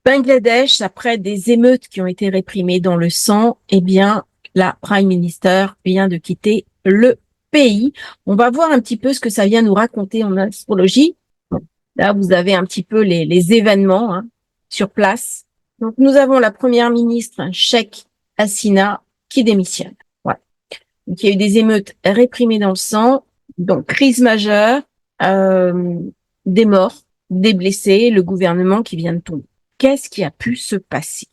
Bangladesh, après des émeutes qui ont été réprimées dans le sang, eh bien, la Prime Minister vient de quitter le pays. On va voir un petit peu ce que ça vient nous raconter en astrologie. Bon, là, vous avez un petit peu les événements sur place. Donc, nous avons la première ministre, Sheikh Hasina, qui démissionne. Voilà. Donc, il y a eu des émeutes réprimées dans le sang, donc crise majeure, euh, des morts, des blessés, le gouvernement qui vient de tomber. Qu'est-ce qui a pu se passer?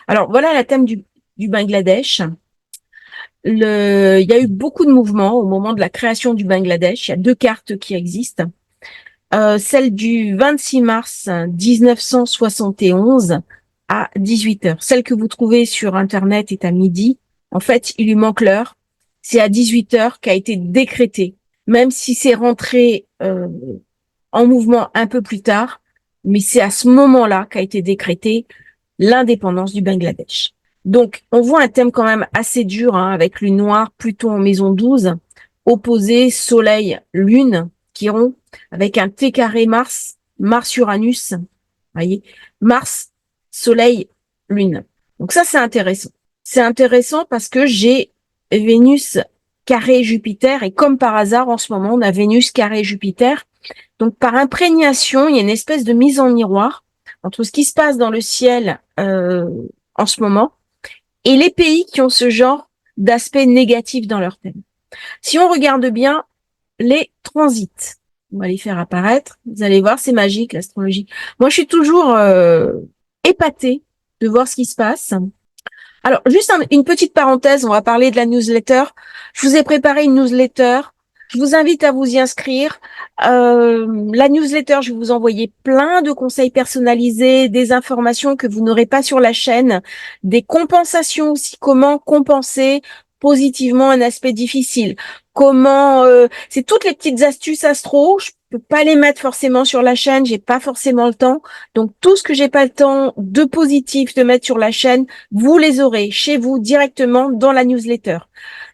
Alors, voilà la thème du Bangladesh. Il y a eu beaucoup de mouvements au moment de la création du Bangladesh. Il y a deux cartes qui existent. Celle du 26 mars 1971 à 18 heures. Celle que vous trouvez sur Internet est à midi. En fait, il lui manque l'heure. C'est à 18 heures qu'a été décrété, même si c'est rentré en mouvement un peu plus tard, mais c'est à ce moment-là qu'a été décrétée l'indépendance du Bangladesh. Donc, on voit un thème quand même assez dur, avec lune noire, Pluton en maison 12, opposé Soleil, Lune, Chiron, avec un T carré Mars, Mars-Uranus, voyez, Mars, Soleil, Lune. Donc ça, c'est intéressant. C'est intéressant parce que j'ai Vénus carré Jupiter, et comme par hasard, en ce moment, on a Vénus carré Jupiter. Donc, par imprégnation, il y a une espèce de mise en miroir entre ce qui se passe dans le ciel en ce moment et les pays qui ont ce genre d'aspect négatif dans leur thème. Si on regarde bien les transits, on va les faire apparaître. Vous allez voir, c'est magique l'astrologie. Moi, je suis toujours épatée de voir ce qui se passe. Alors, juste une petite parenthèse, on va parler de la newsletter. Je vous ai préparé une newsletter. Je vous invite à vous y inscrire. La newsletter, je vais vous envoyer plein de conseils personnalisés, des informations que vous n'aurez pas sur la chaîne, des compensations aussi, comment compenser positivement un aspect difficile. Comment, c'est toutes les petites astuces astro. Je peux pas les mettre forcément sur la chaîne, j'ai pas forcément le temps. Donc tout ce que j'ai pas le temps de positif de mettre sur la chaîne, vous les aurez chez vous directement dans la newsletter.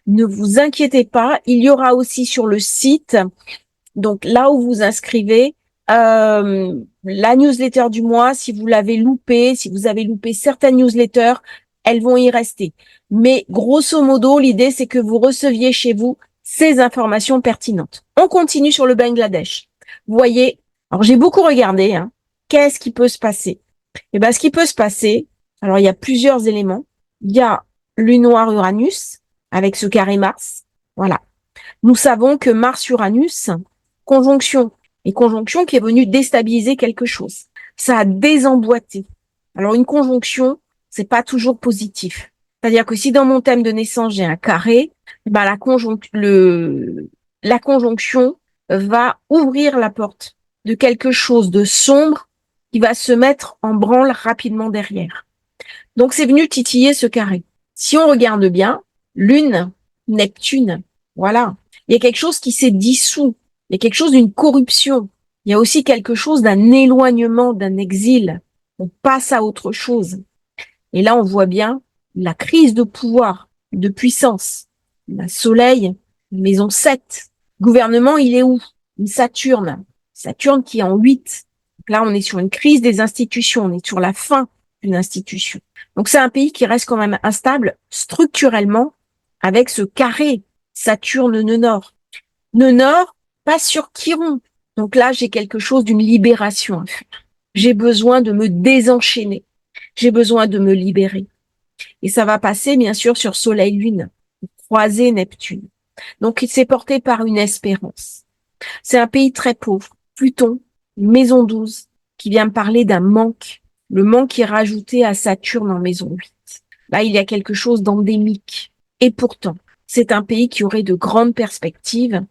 Ne vous inquiétez pas, il y aura aussi sur le site, donc là où vous inscrivez, la newsletter du mois. Si vous l'avez loupé, si vous avez loupé certaines newsletters, elles vont y rester. Mais grosso modo, l'idée, c'est que vous receviez chez vous ces informations pertinentes. On continue sur le Bangladesh. Vous voyez, alors j'ai beaucoup regardé, qu'est-ce qui peut se passer? Eh ben, ce qui peut se passer, alors il y a plusieurs éléments. Il y a lune noire Uranus avec ce carré Mars. Voilà. Nous savons que Mars-Uranus, conjonction, et conjonction qui est venue déstabiliser quelque chose. Ça a désemboîté. Alors une conjonction, c'est pas toujours positif. C'est-à-dire que si dans mon thème de naissance j'ai un carré, ben la conjonction va ouvrir la porte de quelque chose de sombre qui va se mettre en branle rapidement derrière. Donc c'est venu titiller ce carré. Si on regarde bien, Lune, Neptune, voilà. Il y a quelque chose qui s'est dissous. Il y a quelque chose d'une corruption. Il y a aussi quelque chose d'un éloignement, d'un exil. On passe à autre chose. Et là, on voit bien la crise de pouvoir, de puissance. La Soleil, maison 7. Gouvernement, il est où? Une Saturne. Saturne qui est en 8. Donc là, on est sur une crise des institutions. On est sur la fin d'une institution. Donc c'est un pays qui reste quand même instable structurellement avec ce carré Saturne-Nœud Nord. Nœud Nord, pas sur Chiron. Donc là, j'ai quelque chose d'une libération à faire. J'ai besoin de me désenchaîner. J'ai besoin de me libérer. Et ça va passer, bien sûr, sur Soleil-Lune, croiser Neptune. Donc, c'est porté par une espérance. C'est un pays très pauvre. Pluton, maison 12, qui vient me parler d'un manque. Le manque qui est rajouté à Saturne en maison 8. Là, il y a quelque chose d'endémique. Et pourtant, c'est un pays qui aurait de grandes perspectives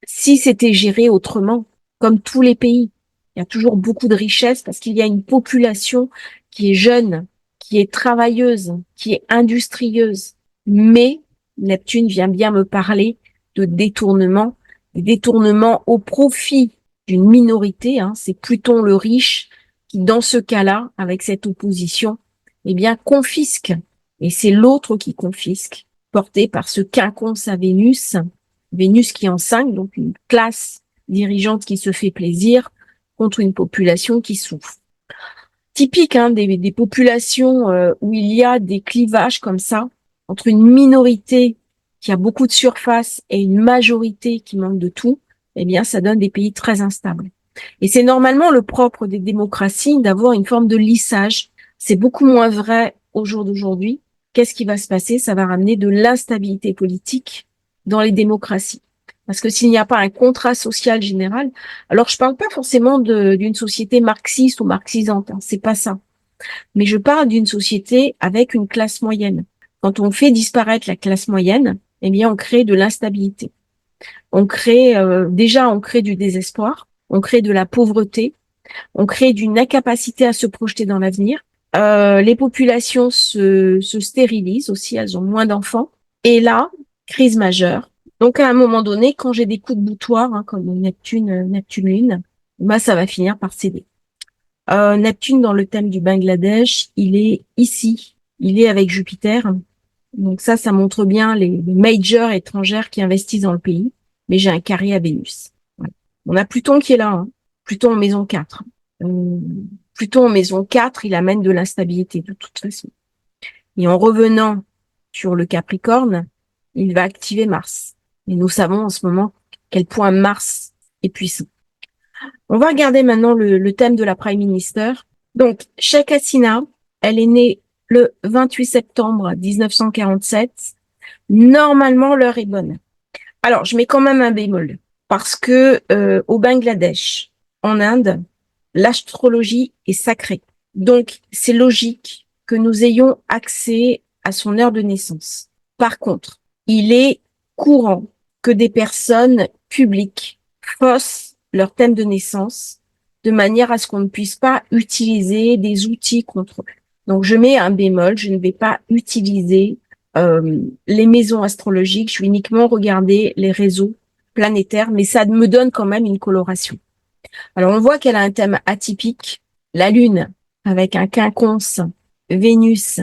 si c'était géré autrement, comme tous les pays. Il y a toujours beaucoup de richesses parce qu'il y a une population qui est jeune, qui est travailleuse, qui est industrieuse. Mais Neptune vient bien me parler de détournement, des détournements au profit d'une minorité. C'est Pluton le riche qui, dans ce cas-là, avec cette opposition, eh bien, confisque. Et c'est l'autre qui confisque, porté par ce quinconce à Vénus. Vénus qui est en 5, donc une classe dirigeante qui se fait plaisir contre une population qui souffre. typique hein, des populations où il y a des clivages comme ça entre une minorité qui a beaucoup de surface et une majorité qui manque de tout, eh bien, ça donne des pays très instables. Et c'est normalement le propre des démocraties d'avoir une forme de lissage. C'est beaucoup moins vrai au jour d'aujourd'hui. Qu'est-ce qui va se passer? Ça va ramener de l'instabilité politique dans les démocraties. Parce que s'il n'y a pas un contrat social général, alors je parle pas forcément d'une société marxiste ou marxisante, hein, c'est pas ça. Mais je parle d'une société avec une classe moyenne. Quand on fait disparaître la classe moyenne, eh bien on crée de l'instabilité. On crée du désespoir, on crée de la pauvreté, on crée d'une incapacité à se projeter dans l'avenir. Les populations se stérilisent aussi, elles ont moins d'enfants. Et là, crise majeure. Donc à un moment donné, quand j'ai des coups de boutoir, hein, comme Neptune Lune, bah ça va finir par céder. Neptune dans le thème du Bangladesh, il est ici, il est avec Jupiter. Donc ça montre bien les majors étrangères qui investissent dans le pays. Mais j'ai un carré à Vénus. Ouais. On a Pluton qui est là, hein. Pluton en maison 4. Euh, Pluton en maison 4, il amène de l'instabilité de toute façon. Et en revenant sur le Capricorne, il va activer Mars. Et nous savons en ce moment quel point Mars est puissant. On va regarder maintenant le thème de la Prime Minister. Donc, Sheikh Hasina, elle est née le 28 septembre 1947. Normalement, l'heure est bonne. Alors, je mets quand même un bémol parce que au Bangladesh, en Inde, l'astrologie est sacrée. Donc, c'est logique que nous ayons accès à son heure de naissance. Par contre, il est courant que des personnes publiques faussent leur thème de naissance de manière à ce qu'on ne puisse pas utiliser des outils contre eux. Donc, je mets un bémol, je ne vais pas utiliser les maisons astrologiques, je vais uniquement regarder les réseaux planétaires, mais ça me donne quand même une coloration. Alors, on voit qu'elle a un thème atypique, la Lune, avec un quinconce, Vénus,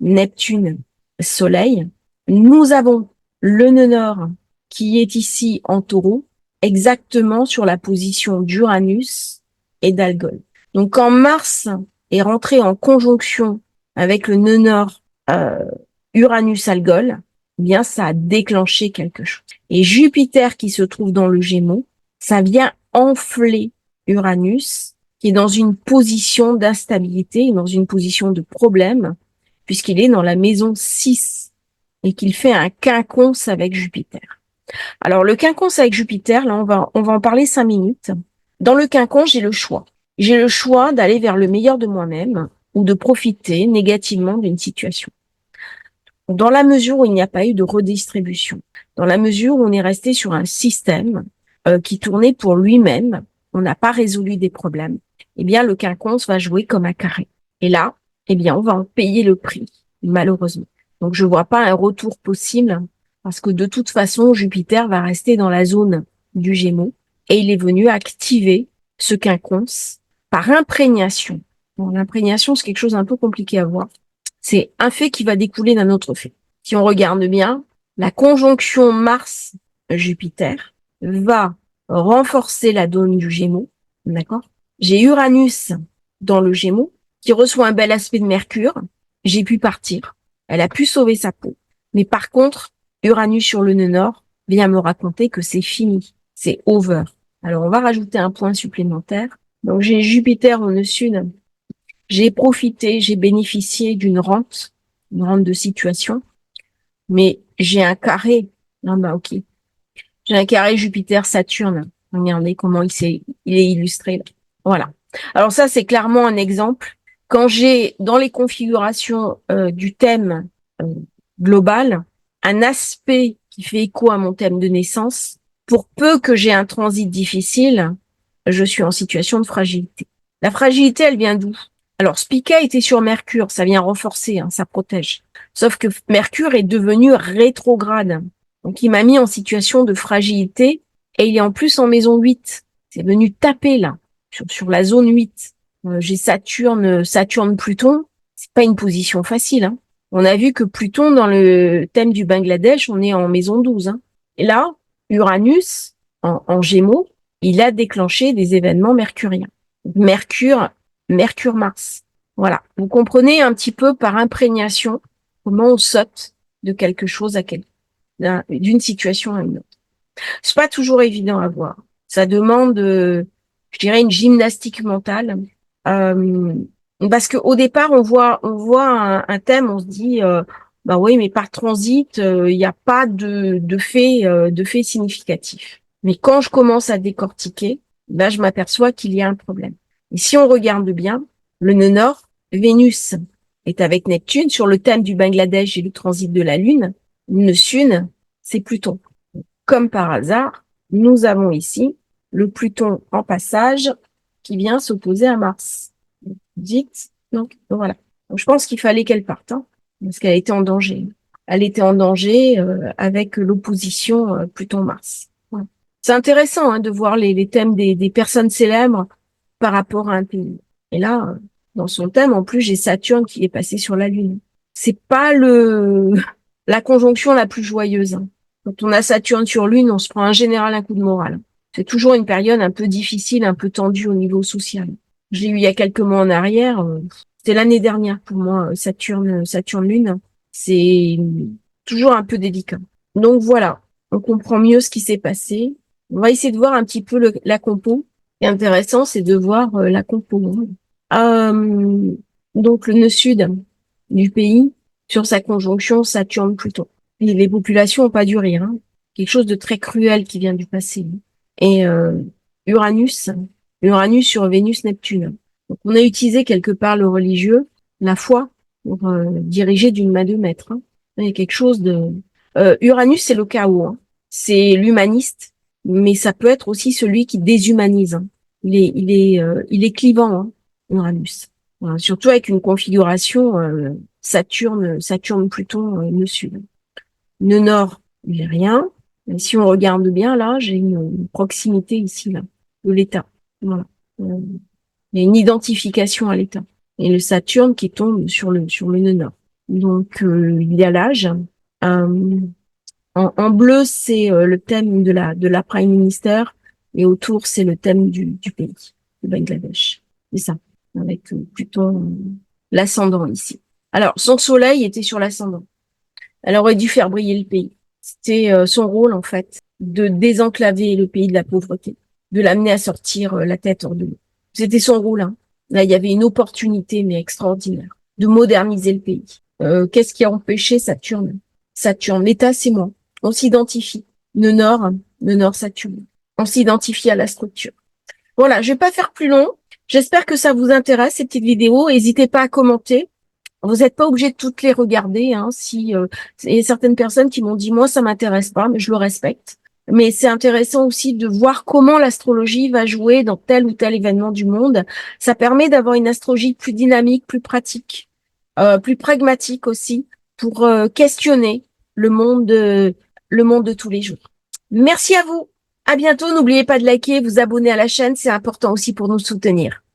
Neptune, Soleil. Nous avons le nœud nord qui est ici en taureau, exactement sur la position d'Uranus et d'Algol. Donc, quand Mars est rentré en conjonction avec le nœud nord Uranus-Algol, eh bien, ça a déclenché quelque chose. Et Jupiter qui se trouve dans le Gémeaux, ça vient enfler Uranus, qui est dans une position d'instabilité, dans une position de problème, puisqu'il est dans la maison 6 et qu'il fait un quinconce avec Jupiter. Alors, le quinconce avec Jupiter, là, on va en parler 5 minutes. Dans le quinconce, j'ai le choix. J'ai le choix d'aller vers le meilleur de moi-même ou de profiter négativement d'une situation. Dans la mesure où il n'y a pas eu de redistribution, dans la mesure où on est resté sur un système qui tournait pour lui-même, on n'a pas résolu des problèmes, eh bien le quinconce va jouer comme un carré. Et là, eh bien on va en payer le prix, malheureusement. Donc je vois pas un retour possible parce que de toute façon Jupiter va rester dans la zone du Gémeaux et il est venu activer ce quinconce par imprégnation. Bon, l'imprégnation c'est quelque chose d'un peu compliqué à voir. C'est un fait qui va découler d'un autre fait. Si on regarde bien, la conjonction Mars-Jupiter va renforcer la donne du Gémeaux, d'accord? J'ai Uranus dans le Gémeaux qui reçoit un bel aspect de Mercure. J'ai pu partir. Elle a pu sauver sa peau. Mais par contre, Uranus sur le nœud nord vient me raconter que c'est fini. C'est over. Alors, on va rajouter un point supplémentaire. Donc, j'ai Jupiter au nœud sud. J'ai profité, j'ai bénéficié d'une rente de situation, mais j'ai un carré. Non, bah, ok. J'ai un carré Jupiter-Saturne. Regardez comment il est illustré là. Voilà. Alors ça, c'est clairement un exemple. Quand j'ai dans les configurations du thème euh, global un aspect qui fait écho à mon thème de naissance, pour peu que j'ai un transit difficile, je suis en situation de fragilité. La fragilité, elle vient d'où? Alors, Spica était sur Mercure, ça vient renforcer, hein, ça protège. Sauf que Mercure est devenu rétrograde. Donc, il m'a mis en situation de fragilité et il est en plus en maison 8. C'est venu taper là, sur la zone 8. J'ai Saturne-Pluton. C'est pas une position facile. Hein. On a vu que Pluton, dans le thème du Bangladesh, on est en maison 12. Hein. Et là, Uranus, en Gémeaux, il a déclenché des événements mercuriens. Mercure-Mars. Voilà. Vous comprenez un petit peu par imprégnation comment on saute de quelque chose à d'une situation à une autre. C'est pas toujours évident à voir. Ça demande, je dirais, une gymnastique mentale. Euh, Parce qu'au départ, on voit un thème, on se dit, bah oui, mais par transit, il n'y a pas de fait significatif. Mais quand je commence à décortiquer, là, je m'aperçois qu'il y a un problème. Et si on regarde bien, le nœud nord, Vénus est avec Neptune sur le thème du Bangladesh et le transit de la Lune. Le nœud sud, c'est Pluton. Comme par hasard, nous avons ici le Pluton en passage qui vient s'opposer à Mars. Dites, donc voilà. Donc, je pense qu'il fallait qu'elle parte, hein, parce qu'elle était en danger. Elle était en danger avec l'opposition Pluton-Mars. Voilà. C'est intéressant de voir les thèmes des personnes célèbres par rapport à un pays. Et là, dans son thème, en plus, j'ai Saturne qui est passé sur la Lune. C'est pas la conjonction la plus joyeuse. Hein. Quand on a Saturne sur Lune, on se prend en général un coup de morale. C'est toujours une période un peu difficile, un peu tendue au niveau social. Je l'ai eu il y a quelques mois en arrière. C'était l'année dernière pour moi, Saturne-Lune. C'est toujours un peu délicat. Donc voilà, on comprend mieux ce qui s'est passé. On va essayer de voir un petit peu la compo. Ce qui est intéressant, c'est de voir la compo. Euh, donc le nœud sud du pays sur sa conjonction Saturne-Pluton. Et les populations n'ont pas dû rire. Hein. Quelque chose de très cruel qui vient du passé. Et Uranus, Uranus sur Vénus-Neptune. Donc on a utilisé quelque part le religieux, la foi, pour diriger d'une main de maître. Hein. Il y a quelque chose de... Uranus, c'est le chaos. Hein. C'est l'humaniste, mais ça peut être aussi celui qui déshumanise. Hein. Il est clivant, hein, Uranus. Voilà. Surtout avec une configuration Saturne-Pluton, nœud sud. Nœud nord, j'ai rien. Mais si on regarde bien, là, j'ai une proximité ici, là, de l'État. Voilà. Il y a une identification à l'État. Et le Saturne qui tombe sur le nœud nord. Donc, il y a l'âge. Euh, en bleu, c'est le thème de la Prime Minister. Et autour, c'est le thème du pays, du Bangladesh. C'est ça. Avec Pluton, l'ascendant ici. Alors, son soleil était sur l'ascendant. Elle aurait dû faire briller le pays. C'était son rôle, en fait, de désenclaver le pays de la pauvreté, de l'amener à sortir la tête hors de l'eau. C'était son rôle. Hein. Là, il y avait une opportunité, mais extraordinaire, de moderniser le pays. Qu'est-ce qui a empêché Saturne? Saturne, l'État, c'est moi. On s'identifie. Le Nord, Saturne. On s'identifie à la structure. Voilà, je vais pas faire plus long. J'espère que ça vous intéresse, ces petites vidéos. N'hésitez pas à commenter. Vous n'êtes pas obligé de toutes les regarder. Hein, si il y a certaines personnes qui m'ont dit moi ça m'intéresse pas, mais je le respecte. Mais c'est intéressant aussi de voir comment l'astrologie va jouer dans tel ou tel événement du monde. Ça permet d'avoir une astrologie plus dynamique, plus pratique, plus pragmatique aussi pour questionner le monde de tous les jours. Merci à vous. À bientôt. N'oubliez pas de liker, vous abonner à la chaîne, c'est important aussi pour nous soutenir.